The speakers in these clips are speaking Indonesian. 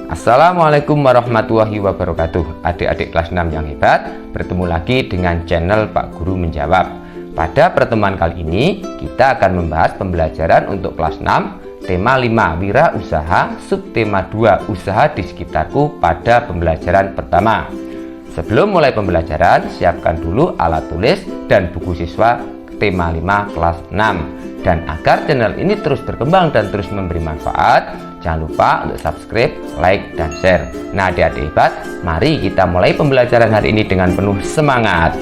Assalamualaikum warahmatullahi wabarakatuh. Adik-adik kelas 6 yang hebat, bertemu lagi dengan channel Pak Guru Menjawab. Pada pertemuan kali ini kita akan membahas pembelajaran untuk kelas 6, tema 5 wirausaha, subtema 2 usaha di sekitarku pada pembelajaran pertama. Sebelum mulai pembelajaran, siapkan dulu alat tulis dan buku siswa tema 5 kelas 6. Dan agar channel ini terus berkembang dan terus memberi manfaat, jangan lupa untuk subscribe, like, dan share. Nah adik-adik hebat, mari kita mulai pembelajaran hari ini dengan penuh semangat.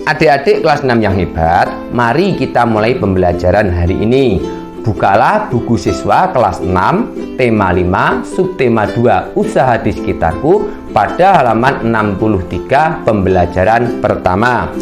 Adik-adik kelas 6 yang hebat, mari kita mulai pembelajaran hari ini. Bukalah buku siswa kelas 6, tema 5, subtema 2 usaha di sekitarku pada halaman 63 pembelajaran pertama.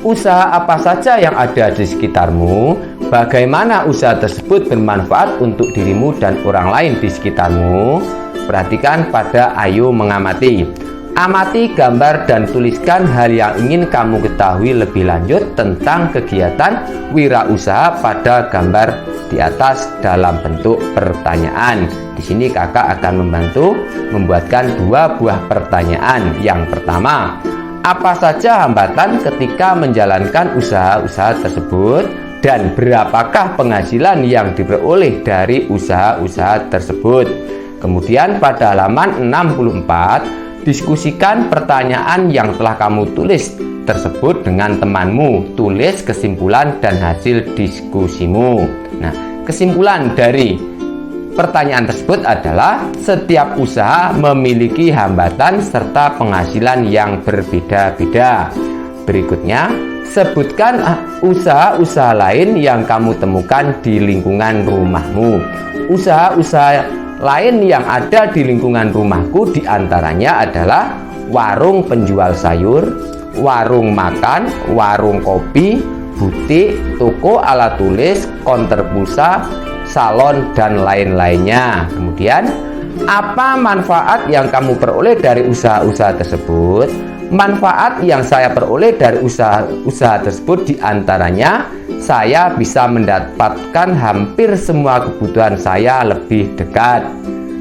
Usaha apa saja yang ada di sekitarmu? Bagaimana usaha tersebut bermanfaat untuk dirimu dan orang lain di sekitarmu? Perhatikan pada ayo mengamati. Amati gambar dan tuliskan hal yang ingin kamu ketahui lebih lanjut tentang kegiatan wirausaha pada gambar di atas dalam bentuk pertanyaan. Di sini kakak akan membantu membuatkan dua buah pertanyaan. Yang pertama, apa saja hambatan ketika menjalankan usaha-usaha tersebut dan berapakah penghasilan yang diperoleh dari usaha-usaha tersebut? Kemudian pada halaman 64, diskusikan pertanyaan yang telah kamu tulis tersebut dengan temanmu. Tulis kesimpulan dan hasil diskusimu. Nah, kesimpulan dari pertanyaan tersebut adalah setiap usaha memiliki hambatan serta penghasilan yang berbeda-beda. Berikutnya, sebutkan usaha-usaha lain yang kamu temukan di lingkungan rumahmu. Usaha-usaha lain yang ada di lingkungan rumahku diantaranya adalah warung penjual sayur, warung makan, warung kopi, butik, toko alat tulis, konter pulsa, salon, dan lain-lainnya. Kemudian, apa manfaat yang kamu peroleh dari usaha-usaha tersebut? Manfaat yang saya peroleh dari usaha tersebut diantaranya saya bisa mendapatkan hampir semua kebutuhan saya lebih dekat.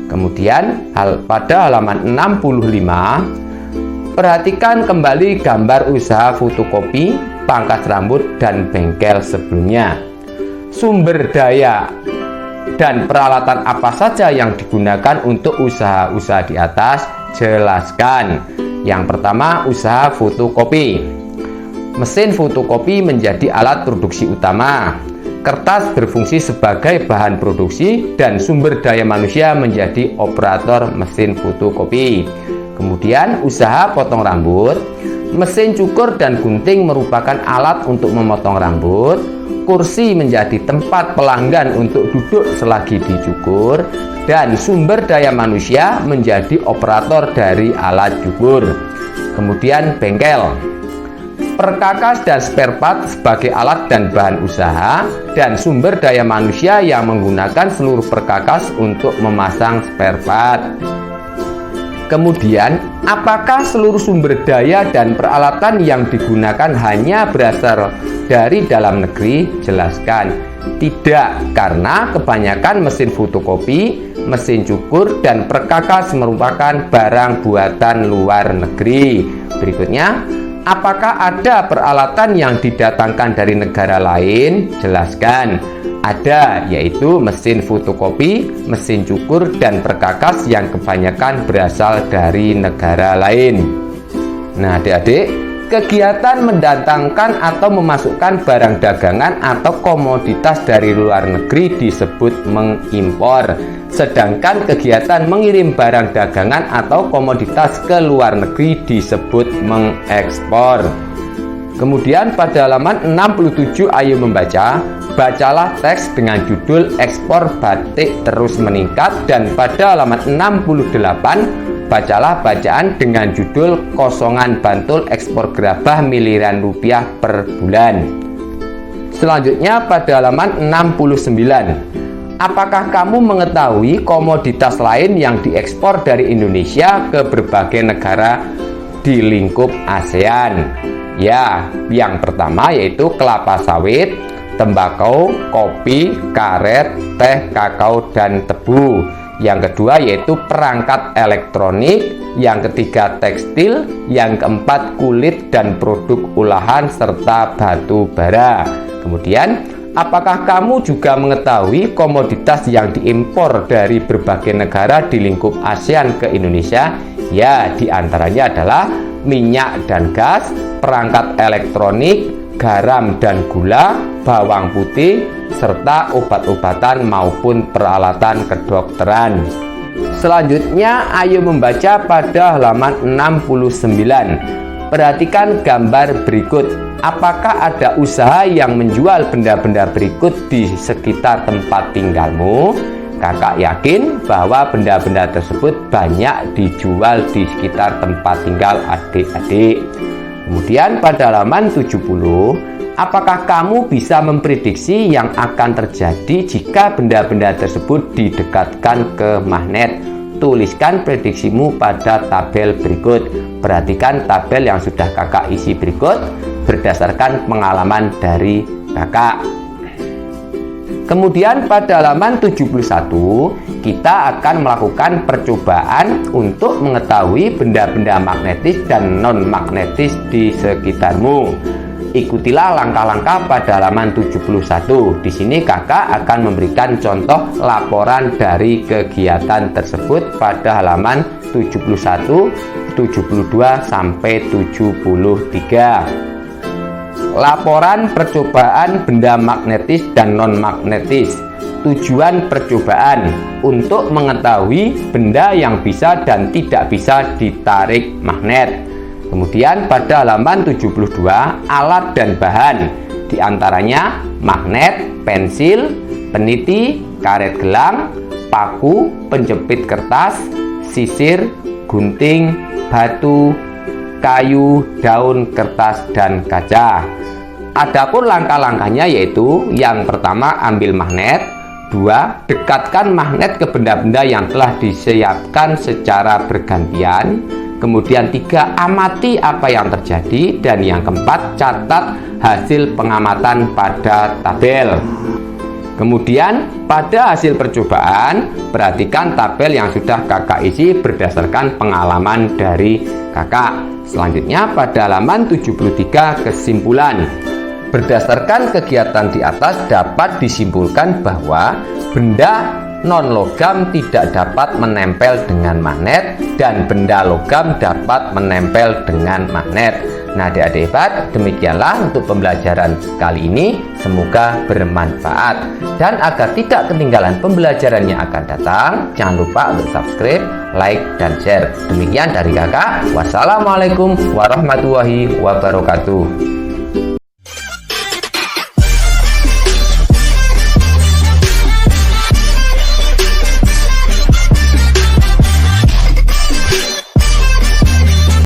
Kemudian pada halaman 65, perhatikan kembali gambar usaha fotokopi, pangkas rambut, dan bengkel sebelumnya. Sumber daya dan peralatan apa saja yang digunakan untuk usaha-usaha di atas? Jelaskan. Yang pertama, usaha fotokopi. Mesin fotokopi menjadi alat produksi utama. Kertas berfungsi sebagai bahan produksi dan sumber daya manusia menjadi operator mesin fotokopi. Kemudian, usaha potong rambut. Mesin cukur dan gunting merupakan alat untuk memotong rambut. Kursi menjadi tempat pelanggan untuk duduk selagi dicukur, dan sumber daya manusia menjadi operator dari alat cukur. Kemudian bengkel, perkakas dan spare part sebagai alat dan bahan usaha, dan sumber daya manusia yang menggunakan seluruh perkakas untuk memasang spare part. Kemudian, apakah seluruh sumber daya dan peralatan yang digunakan hanya berasal dari dalam negeri? Jelaskan. Tidak, karena kebanyakan mesin fotokopi, mesin cukur, dan perkakas merupakan barang buatan luar negeri. Berikutnya, apakah ada peralatan yang didatangkan dari negara lain? Jelaskan. Ada, yaitu mesin fotokopi, mesin cukur, dan perkakas yang kebanyakan berasal dari negara lain. Nah adik-adik, kegiatan mendatangkan atau memasukkan barang dagangan atau komoditas dari luar negeri disebut mengimpor. Sedangkan kegiatan mengirim barang dagangan atau komoditas ke luar negeri disebut mengekspor. Kemudian pada halaman 67 ayo membaca. Bacalah teks dengan judul ekspor batik terus meningkat, dan pada halaman 68 bacalah bacaan dengan judul kosongan Bantul ekspor gerabah miliaran rupiah per bulan. Selanjutnya pada halaman 69, apakah kamu mengetahui komoditas lain yang diekspor dari Indonesia ke berbagai negara di lingkup ASEAN? Ya, yang pertama yaitu kelapa sawit, tembakau, kopi, karet, teh, kakao, dan tebu. Yang kedua yaitu perangkat elektronik, yang ketiga tekstil, yang keempat kulit dan produk olahan serta batu bara. Kemudian, apakah kamu juga mengetahui komoditas yang diimpor dari berbagai negara di lingkup ASEAN ke Indonesia? Ya, diantaranya adalah minyak dan gas, perangkat elektronik, garam dan gula, bawang putih, serta obat-obatan maupun peralatan kedokteran. Selanjutnya, ayo membaca pada halaman 69. Perhatikan gambar berikut. Apakah ada usaha yang menjual benda-benda berikut di sekitar tempat tinggalmu? Kakak yakin bahwa benda-benda tersebut banyak dijual di sekitar tempat tinggal adik-adik. Kemudian pada halaman 70, apakah kamu bisa memprediksi yang akan terjadi jika benda-benda tersebut didekatkan ke magnet? Tuliskan prediksimu pada tabel berikut. Perhatikan tabel yang sudah kakak isi berikut berdasarkan pengalaman dari kakak. Kemudian pada halaman 71, kita akan melakukan percobaan untuk mengetahui benda-benda magnetis dan non-magnetis di sekitarmu. Ikutilah langkah-langkah pada halaman 71. Di sini kakak akan memberikan contoh laporan dari kegiatan tersebut pada halaman 71, 72 sampai 73. Laporan percobaan benda magnetis dan non-magnetis. Tujuan percobaan untuk mengetahui benda yang bisa dan tidak bisa ditarik magnet. Kemudian pada halaman 72, alat dan bahan. Di antaranya magnet, pensil, peniti, karet gelang, paku, penjepit kertas, sisir, gunting, batu, kayu, daun, kertas, dan kaca. Adapun langkah-langkahnya yaitu yang pertama, ambil magnet. 2. Dekatkan magnet ke benda-benda yang telah disiapkan secara bergantian. Kemudian 3. Amati apa yang terjadi. Dan yang keempat, catat hasil pengamatan pada tabel. Kemudian pada hasil percobaan, perhatikan tabel yang sudah kakak isi berdasarkan pengalaman dari kakak. Selanjutnya pada halaman 73, kesimpulan. Berdasarkan kegiatan di atas dapat disimpulkan bahwa benda non-logam tidak dapat menempel dengan magnet dan benda logam dapat menempel dengan magnet. Nah, adik-adik hebat, demikianlah untuk pembelajaran kali ini. Semoga bermanfaat. Dan agar tidak ketinggalan pembelajaran yang akan datang, jangan lupa untuk subscribe, like, dan share. Demikian dari kakak. Wassalamualaikum warahmatullahi wabarakatuh.